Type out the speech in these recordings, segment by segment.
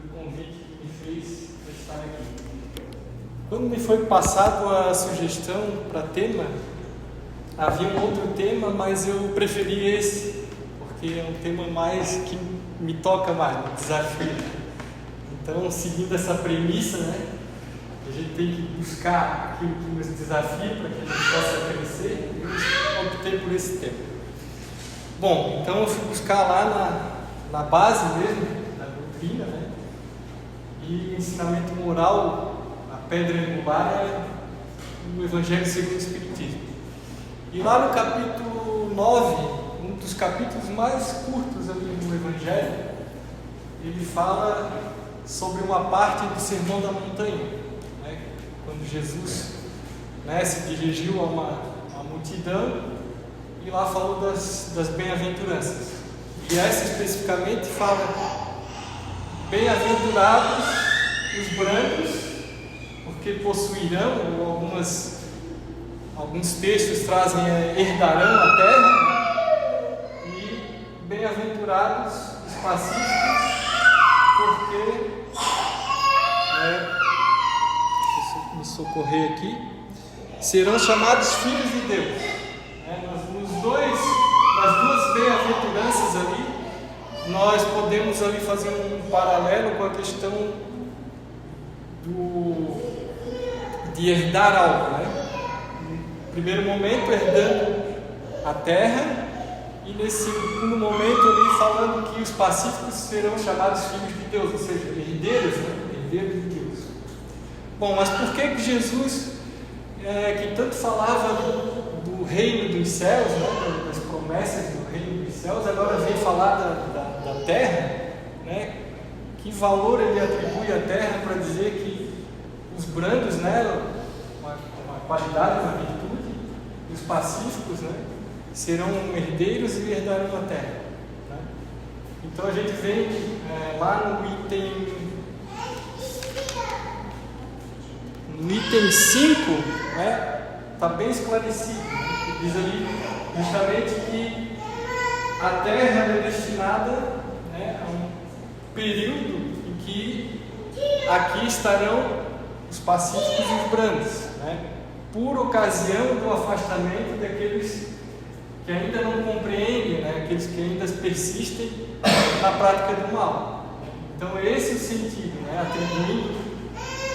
pelo convite que me fez para estar aqui. Quando me foi passado a sugestão para tema, havia um outro tema, mas eu preferi esse, porque é um tema mais que me toca mais, me desafia. Então, seguindo essa premissa, a gente tem que buscar aquilo que nos desafia para que a gente possa crescer, eu optei por esse tema. Bom, então eu fui buscar lá na base mesmo da doutrina, e o ensinamento moral, a pedra angular é o Evangelho segundo o Espiritismo. E lá no capítulo 9, um dos capítulos mais curtos ali no Evangelho, ele fala sobre uma parte do Sermão da Montanha, quando Jesus se dirigiu a uma multidão e lá falou das bem-aventuranças. E essa especificamente fala: bem-aventurados os brancos, porque possuirão, ou alguns textos trazem herdarão a terra, e bem-aventurados os pacíficos, porque deixa eu me socorrer aqui, serão chamados filhos de Deus. Nas duas bem-aventuranças ali, nós podemos ali fazer um paralelo com a questão de herdar algo, No primeiro momento, herdando a terra, e nesse segundo momento ali, falando que os pacíficos serão chamados filhos de Deus, ou seja, herdeiros, herdeiros de Deus. Bom, mas por que Jesus, que tanto falava do reino dos céus, das promessas do reino dos céus, agora vem falar da terra, Que valor ele atribui à terra para dizer que os brandos, uma qualidade, uma virtude, e os pacíficos, serão herdeiros e herdarão a terra, Então a gente vem lá no item 5, está bem esclarecido, diz ali justamente que a terra é destinada a um período em que aqui estarão os pacíficos e os brandos, por ocasião do afastamento daqueles que ainda não compreendem, aqueles que ainda persistem na prática do mal. Então esse é o sentido, atribuindo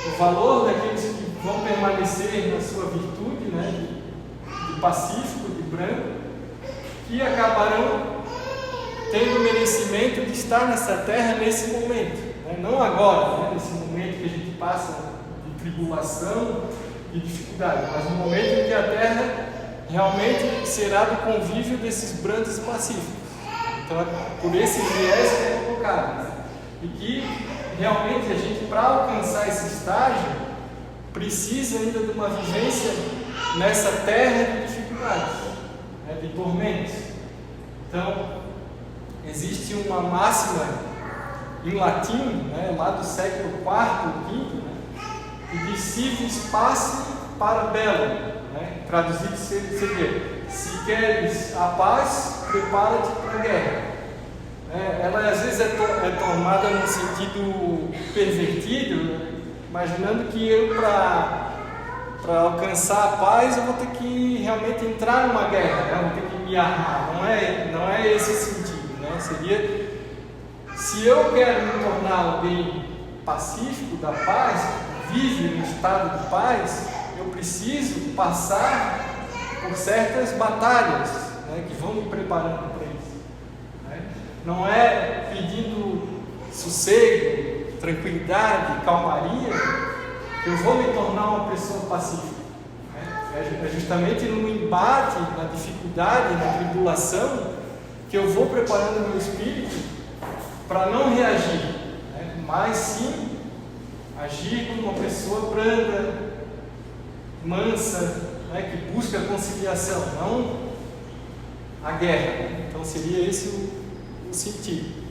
o valor daqueles que vão permanecer na sua virtude, de pacífico, de branco, que acabarão tendo o merecimento de estar nessa terra nesse momento, não agora, nesse momento que a gente passa de tribulação e dificuldade, mas no momento em que a terra realmente será do convívio desses brandos e pacíficos. Então é por esse viés que é colocado, e que realmente a gente, para alcançar esse estágio, precisa ainda de uma vivência nessa terra de dificuldades, de tormentos. Então, existe uma máxima em latim, lá do século IV ou V, que diz: si vis pace para bellum, traduzido seria: se queres a paz, prepara-te para a guerra. Ela às vezes é tomada num sentido pervertido, imaginando que eu, para alcançar a paz, eu vou ter que realmente entrar numa guerra, vou ter que me armar. Não é esse o sentido, Seria: se eu quero me tornar alguém pacífico, da paz, vive no estado de paz, eu preciso passar por certas batalhas, que vão me preparando para isso. Não é pedindo sossego, tranquilidade, calmaria, que eu vou me tornar uma pessoa pacífica. É justamente no embate, na dificuldade, na tribulação, que eu vou preparando meu espírito para não reagir, mas sim agir como uma pessoa branda, mansa, que busca a conciliação, não a guerra. Então seria esse o sentido.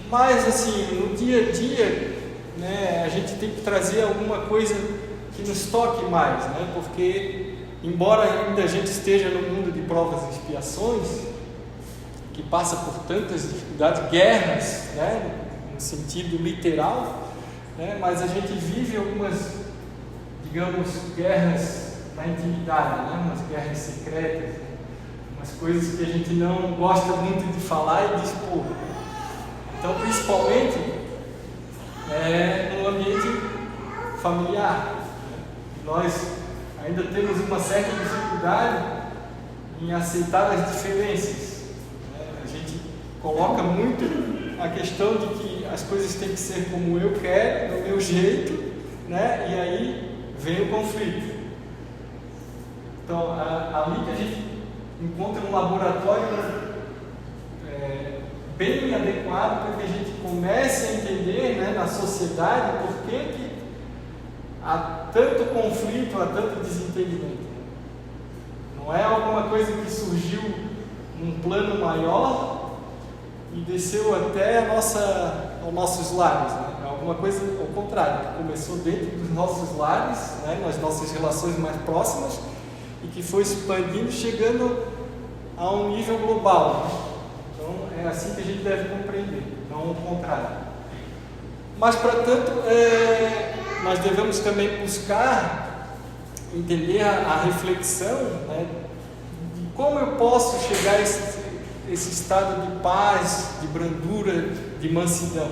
Mas assim, no dia a dia, a gente tem que trazer alguma coisa que nos toque mais, porque embora ainda a gente esteja no mundo de provas e expiações, que passa por tantas dificuldades, guerras, no sentido literal, né? Mas a gente vive algumas, digamos, guerras na intimidade, né? Umas guerras secretas, umas coisas que a gente não gosta muito de falar e de expor. Então, principalmente no ambiente familiar, né? Nós ainda temos uma certa dificuldade em aceitar as diferenças, né? A gente coloca muito a questão de que as coisas têm que ser como eu quero, do meu jeito, né? E aí vem o conflito. Então, ali que a gente encontra um laboratório bem adequado para que a gente comece a entender, né, na sociedade por que há tanto conflito, há tanto desentendimento. Não é alguma coisa que surgiu num plano maior e desceu até aos nossos lares, né? É alguma coisa ao contrário, que começou dentro dos nossos lares, né, nas nossas relações mais próximas, e que foi expandindo, chegando a um nível global. Então é assim que a gente deve compreender, não o contrário. Mas, para tanto, nós devemos também buscar entender a reflexão, né, de como eu posso chegar a esse estado de paz, de brandura, de mansidão,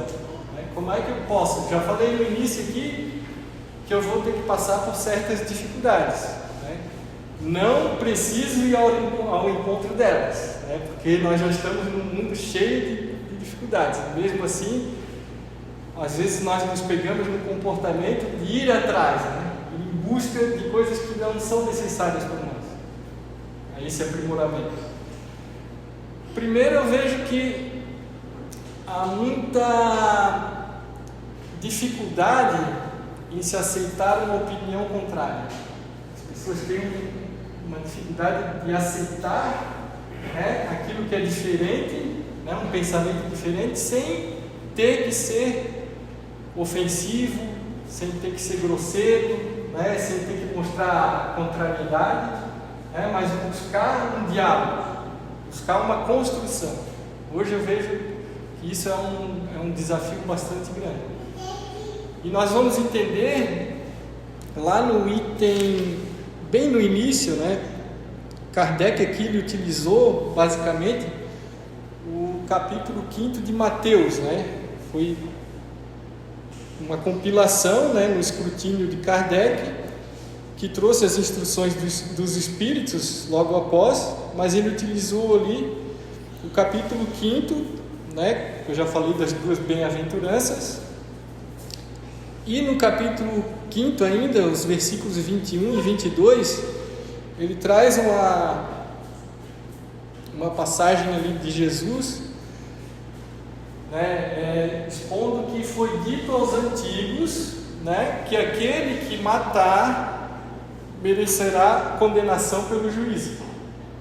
né? Como é que eu posso? Já falei no início aqui que eu vou ter que passar por certas dificuldades, né? Não preciso ir ao encontro delas, né? Porque nós já estamos num mundo cheio de dificuldades. Mesmo assim, às vezes nós nos pegamos no comportamento de ir atrás, né? Em busca de coisas que não são necessárias para nós. A esse aprimoramento. Primeiro, eu vejo que há muita dificuldade em se aceitar uma opinião contrária. As pessoas têm uma dificuldade de aceitar, né, aquilo que é diferente, né, um pensamento diferente, sem ter que ser ofensivo, sem ter que ser grosseiro, né, sem ter que mostrar contrariedade, né, mas buscar um diálogo, buscar uma construção. Hoje eu vejo que isso é um desafio bastante grande. E nós vamos entender lá no item, bem no início, né, Kardec aqui ele utilizou basicamente o capítulo 5 de Mateus, né? Foi uma compilação, né, no escrutínio de Kardec, que trouxe as instruções dos Espíritos logo após, mas ele utilizou ali o capítulo 5, né, eu já falei das duas bem-aventuranças, e no capítulo 5 ainda, os versículos 21 e 22, ele traz uma passagem ali de Jesus, né, expondo que foi dito aos antigos, né, que aquele que matar merecerá condenação pelo juízo.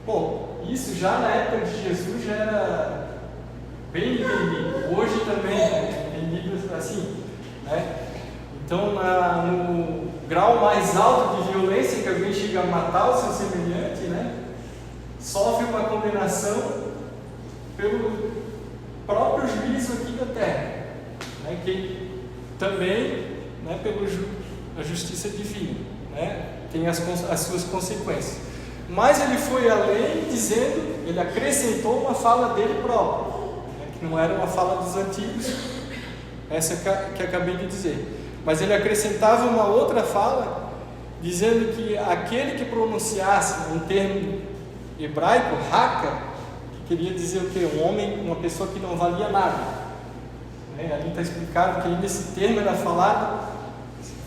Bom, isso já na época de Jesus já era bem entendido. Hoje também é entendido assim, né? Então, no grau mais alto de violência que alguém chega a matar o seu semelhante, né, sofre uma condenação pelo próprio juízo aqui da terra, né, que também, né, a justiça divina, né, tem as suas consequências. Mas ele foi além, dizendo, ele acrescentou uma fala dele próprio, né, que não era uma fala dos antigos, essa que acabei de dizer. Mas ele acrescentava uma outra fala, dizendo que aquele que pronunciasse um termo hebraico, raka, que queria dizer o quê? Um homem, uma pessoa que não valia nada. Ali está explicado que nesse termo era falado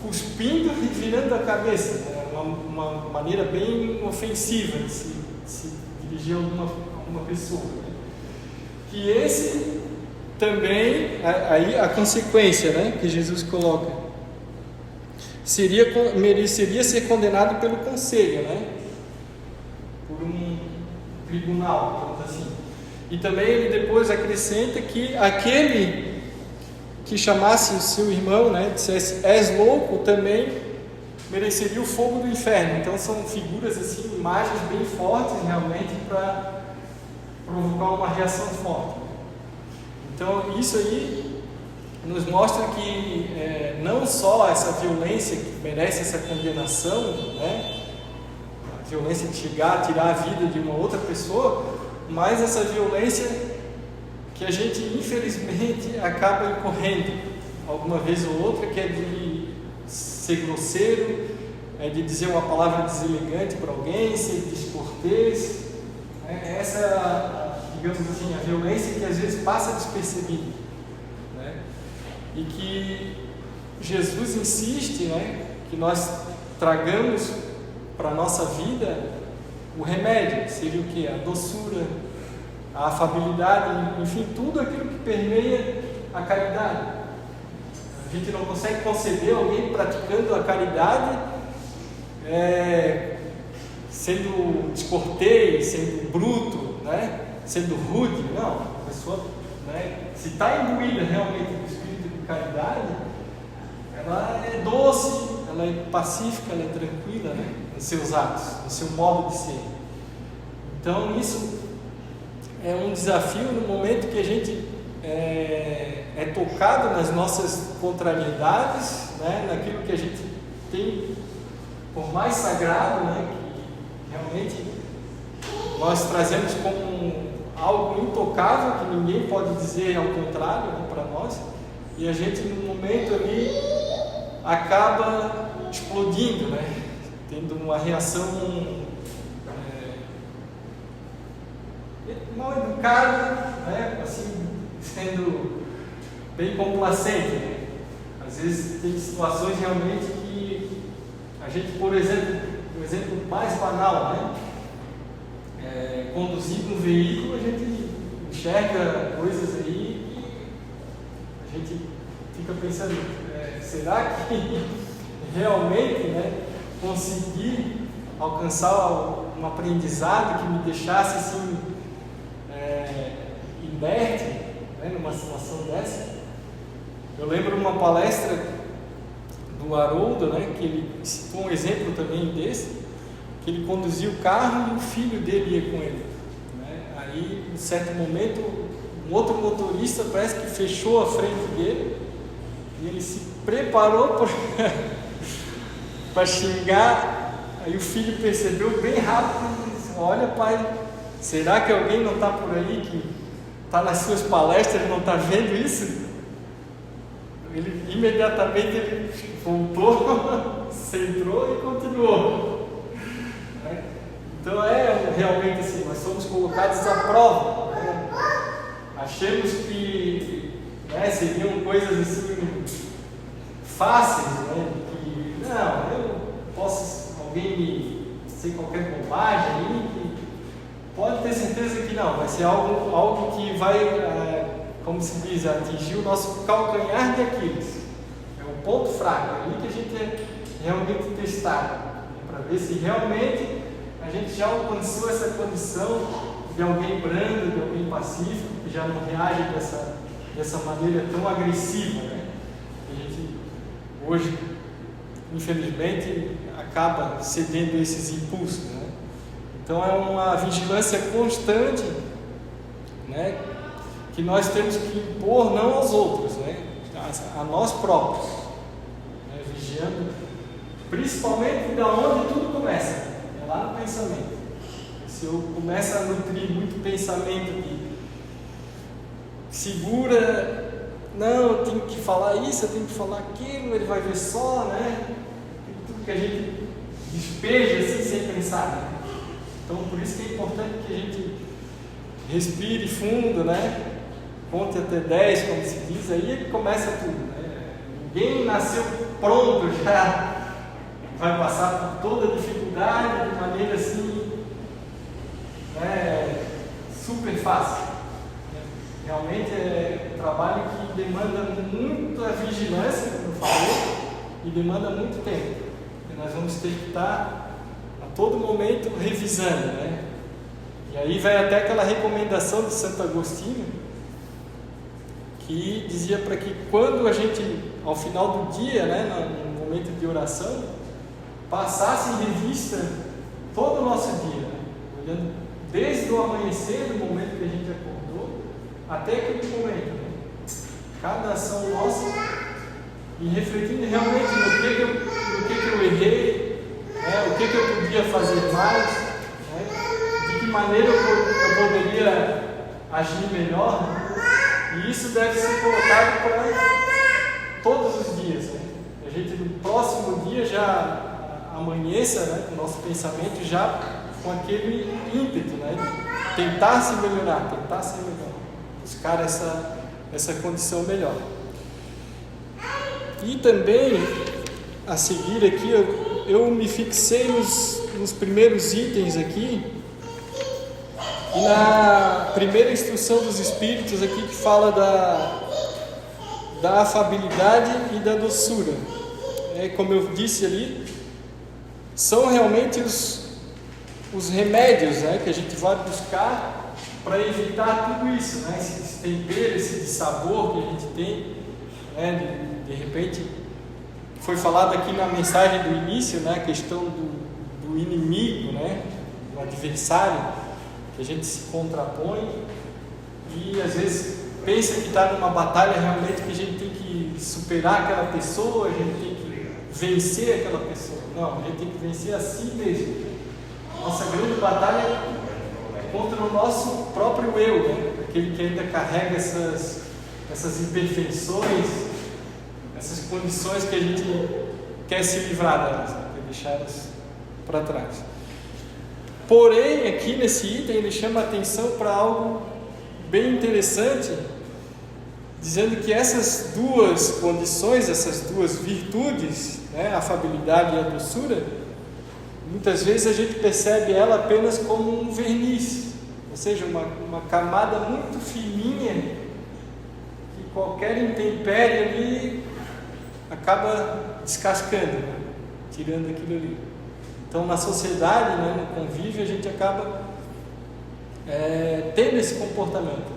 cuspindo e virando a cabeça. Uma maneira bem ofensiva de se dirigir a alguma pessoa. Que esse também, aí a consequência, né, que Jesus coloca, mereceria ser condenado pelo conselho, né, por um tribunal, digamos assim. E também ele depois acrescenta que aquele que chamasse o seu irmão, né, dissesse és louco, também mereceria o fogo do inferno. Então são figuras assim, imagens bem fortes realmente para provocar uma reação forte. Então isso aí nos mostra que não só essa violência que merece essa condenação, né? A violência de chegar a tirar a vida de uma outra pessoa, mas essa violência que a gente infelizmente acaba incorrendo alguma vez ou outra, que é de ser grosseiro, é de dizer uma palavra deselegante para alguém, ser descortês. Essa, digamos assim, a violência que às vezes passa despercebida, né? E que Jesus insiste, né, que nós tragamos para a nossa vida o remédio, seria o que? A doçura, a afabilidade, enfim, tudo aquilo que permeia a caridade. A gente não consegue conceber alguém praticando a caridade sendo descortês, sendo bruto, né? Sendo rude. Não, a pessoa, né, se está imbuída realmente do espírito de caridade, ela é doce, ela é pacífica, ela é tranquila, né, nos seus atos, no seu modo de ser. Então isso é um desafio no momento que a gente é tocado nas nossas contrariedades, né, naquilo que a gente tem por mais sagrado, né, que realmente nós trazemos como algo intocável, que ninguém pode dizer ao contrário, né, para nós, e a gente no momento ali acaba explodindo, né, tendo uma reação mal educada, né, assim, sendo bem complacente, né? Às vezes tem situações realmente que a gente, por exemplo, um exemplo mais banal, né? Conduzindo um veículo, a gente enxerga coisas aí e a gente fica pensando, será que realmente, né, consegui alcançar um aprendizado que me deixasse assim inerte, né, numa situação dessa? Eu lembro uma palestra do Haroldo, né, que ele citou um exemplo também desse, que ele conduzia o carro e o filho dele ia com ele, né? Aí, em certo momento, um outro motorista parece que fechou a frente dele e ele se preparou para xingar. Aí o filho percebeu bem rápido e disse: olha, pai, será que alguém não está por aí que está nas suas palestras e não está vendo isso? Ele imediatamente voltou, centrou e continuou. Então realmente assim, nós somos colocados à prova, né? Achamos que, né, seriam coisas assim fáceis, né? Que não, eu posso, alguém me sei qualquer bobagem aí, que pode ter certeza que não, vai ser algo que vai, como se diz, atingir o nosso calcanhar de Aquiles. É o ponto fraco, é ali que a gente é realmente testado, para ver se realmente a gente já alcançou essa condição de alguém brando, de alguém pacífico, que já não reage dessa maneira tão agressiva, né? A gente hoje, infelizmente, acaba cedendo a esses impulsos, né? Então é uma vigilância constante, né, que nós temos que impor não aos outros, né, a nós próprios, né, vigiando, principalmente da onde tudo começa, é lá no pensamento. Se eu começo a nutrir muito pensamento de segura, não, eu tenho que falar isso, eu tenho que falar aquilo, ele vai ver só, né, tudo que a gente despeja assim sem pensar, né? Então, por isso que é importante que a gente respire fundo, né? Conte até 10, como se diz, aí começa tudo, né? Ninguém nasceu pronto, já vai passar por toda a dificuldade de maneira assim, né, super fácil. Realmente é um trabalho que demanda muita vigilância, como eu falei, e demanda muito tempo. E nós vamos ter que estar todo momento revisando, né? E aí vai até aquela recomendação de Santo Agostinho, que dizia para que quando a gente, ao final do dia, né, no momento de oração, passasse em revista todo o nosso dia, né? Olhando desde o amanhecer, do momento que a gente acordou, até aquele momento, né? cada ação nossa e refletindo realmente no que eu errei, o que eu podia fazer mais, de que maneira eu poderia agir melhor, e isso deve ser colocado para todos os dias. A gente no próximo dia já amanheça com o nosso pensamento já com aquele ímpeto, de tentar se melhorar, buscar essa condição melhor. E também, a seguir aqui, eu me fixei nos primeiros itens aqui, e na primeira instrução dos Espíritos aqui, que fala da afabilidade e da doçura. Como eu disse ali, são realmente os remédios, que a gente vai buscar para evitar tudo isso, esse tempero, esse dissabor que a gente tem, de repente, foi falado aqui na mensagem do início, a questão do inimigo, do adversário, que a gente se contrapõe e às vezes pensa que está numa batalha realmente que a gente tem que superar aquela pessoa, a gente tem que vencer aquela pessoa. Não, a gente tem que vencer a si mesmo. Nossa grande batalha é contra o nosso próprio eu, aquele que ainda carrega essas imperfeições, essas condições que a gente quer se livrar delas, quer deixá-las para trás. Porém, aqui nesse item ele chama a atenção para algo bem interessante, dizendo que essas duas condições, essas duas virtudes, a afabilidade e a doçura, muitas vezes a gente percebe ela apenas como um verniz, ou seja, uma camada muito fininha que qualquer intempérie ali acaba descascando, tirando aquilo ali. Então, na sociedade, no convívio, a gente acaba tendo esse comportamento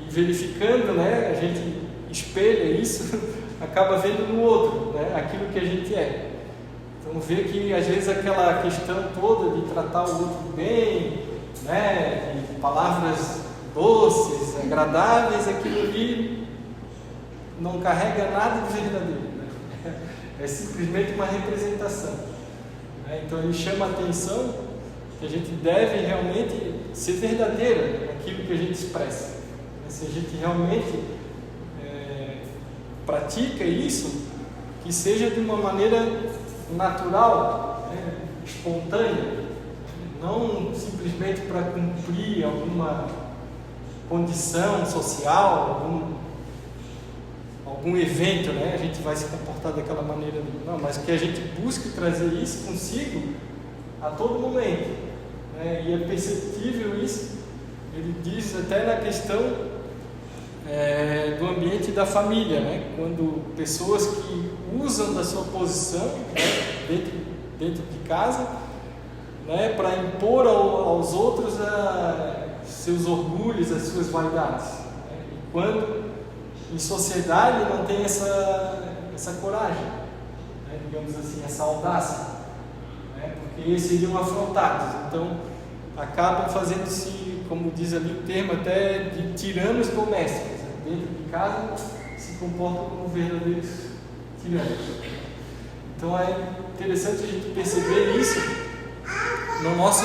e verificando, a gente espelha isso, acaba vendo no outro, aquilo que a gente é. Então, vê que às vezes aquela questão toda de tratar o outro bem, de palavras doces, agradáveis, aquilo ali não carrega nada de verdadeiro, é simplesmente uma representação. Então ele chama a atenção que a gente deve realmente ser verdadeiro naquilo que a gente expressa. Se a gente realmente pratica isso, que seja de uma maneira natural, espontânea, não simplesmente para cumprir alguma condição social, algum evento, a gente vai se comportar daquela maneira ali. Não, mas que a gente busque trazer isso consigo a todo momento, e é perceptível isso. Ele diz até na questão do ambiente da família, quando pessoas que usam da sua posição dentro de casa, para impor aos outros seus orgulhos, as suas vaidades, e quando em sociedade não tem essa coragem, digamos assim, essa audácia, porque eles seriam afrontados. Então acabam fazendo-se, como diz ali o termo, até de tiranos domésticos. Dentro de casa se comportam como verdadeiros tiranos. Então é interessante a gente perceber isso no nosso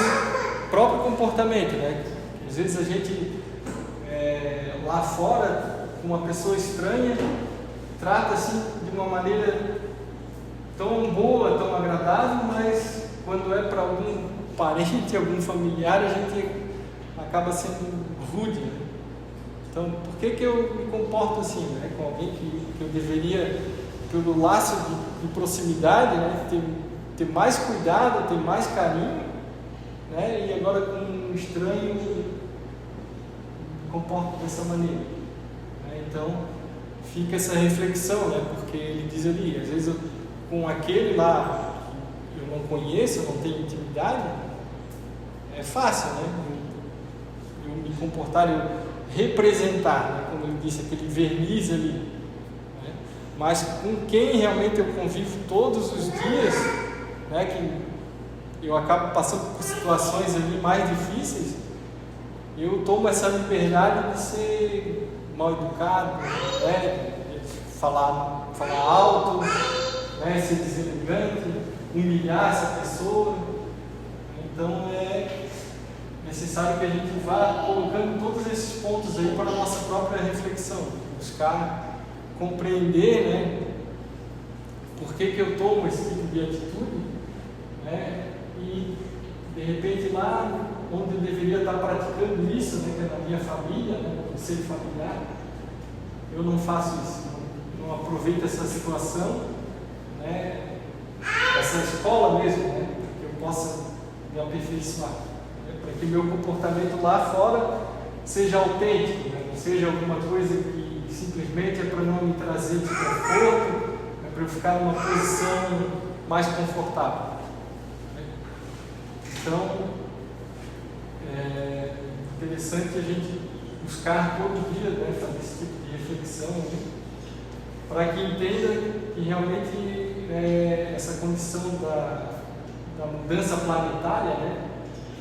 próprio comportamento, Às vezes a gente lá fora, com uma pessoa estranha, trata assim de uma maneira tão boa, tão agradável, mas quando é para algum parente, algum familiar, a gente acaba sendo rude. Então, por que eu me comporto assim, com alguém que eu deveria, pelo laço de proximidade, ter mais cuidado, ter mais carinho, e agora com um estranho me comporto dessa maneira. Então, fica essa reflexão, porque ele diz ali, às vezes com aquele lá que eu não conheço, não tenho intimidade, é fácil, eu me comportar, eu representar, como ele disse, aquele verniz ali, mas com quem realmente eu convivo todos os dias, que eu acabo passando por situações ali mais difíceis, eu tomo essa liberdade de ser mal educado, né? Falar alto, né? Ser deselegante, humilhar essa pessoa. Então é necessário que a gente vá colocando todos esses pontos aí para a nossa própria reflexão, buscar compreender, né? Por que eu tomo esse tipo de atitude, né? E de repente lá onde eu deveria estar praticando isso, né, que é na minha família, né, no conselho familiar, eu não faço isso, não aproveito essa situação, né, essa escola mesmo, né, para que eu possa me aperfeiçoar, né, para que meu comportamento lá fora seja autêntico, né, não seja alguma coisa que simplesmente é para não me trazer desconforto, é para eu ficar numa posição mais confortável. Então, é interessante a gente buscar todo dia, né, fazer esse tipo de reflexão, né, para que entenda que realmente essa condição da mudança planetária, né,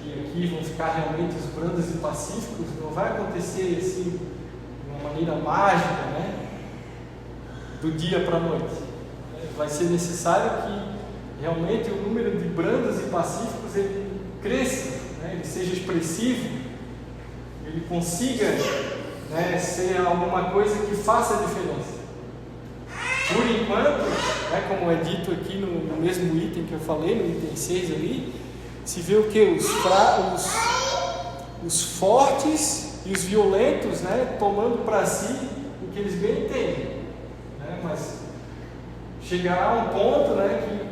que aqui vão ficar realmente os brandos e pacíficos, não vai acontecer assim de uma maneira mágica, né, do dia para a noite. Vai ser necessário que realmente o número de brandos e pacíficos ele cresça, né, ele seja expressivo, ele consiga, né, ser alguma coisa que faça a diferença. Por enquanto, né, como é dito aqui no mesmo item que eu falei, no item 6 ali, se vê o que? Os fortes e os violentos, né, tomando para si o que eles bem entendem, né, mas chegará um ponto, né, que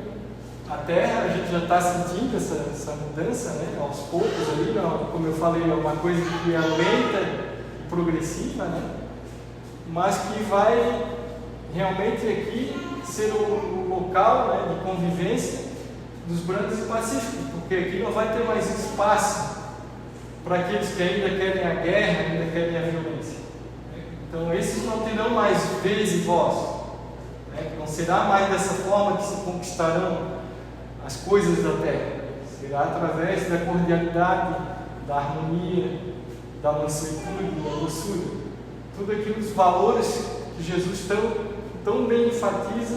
a Terra, a gente já está sentindo essa mudança, né, aos poucos ali, não, como eu falei, é uma coisa que é lenta e progressiva, né, mas que vai realmente aqui ser o local, né, de convivência dos brandos e pacíficos, porque aqui não vai ter mais espaço para aqueles que ainda querem a guerra, ainda querem a violência. Então esses não terão mais vez e voz, né, não será mais dessa forma que se conquistarão as coisas da terra, será através da cordialidade, da harmonia, da mansuetude, da doçura, tudo aquilo, os valores que Jesus tão bem enfatiza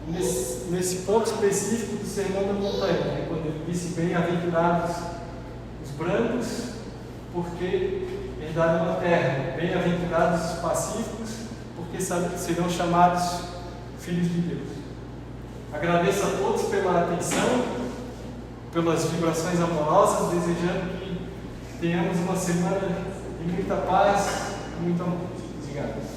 nesse ponto específico do Sermão da Montanha, né? Quando ele disse: bem-aventurados os brandos, porque herdarão a terra, bem-aventurados os pacíficos, porque serão chamados filhos de Deus. Agradeço a todos pela atenção, pelas vibrações amorosas, desejando que tenhamos uma semana de muita paz e muito amor. Obrigado.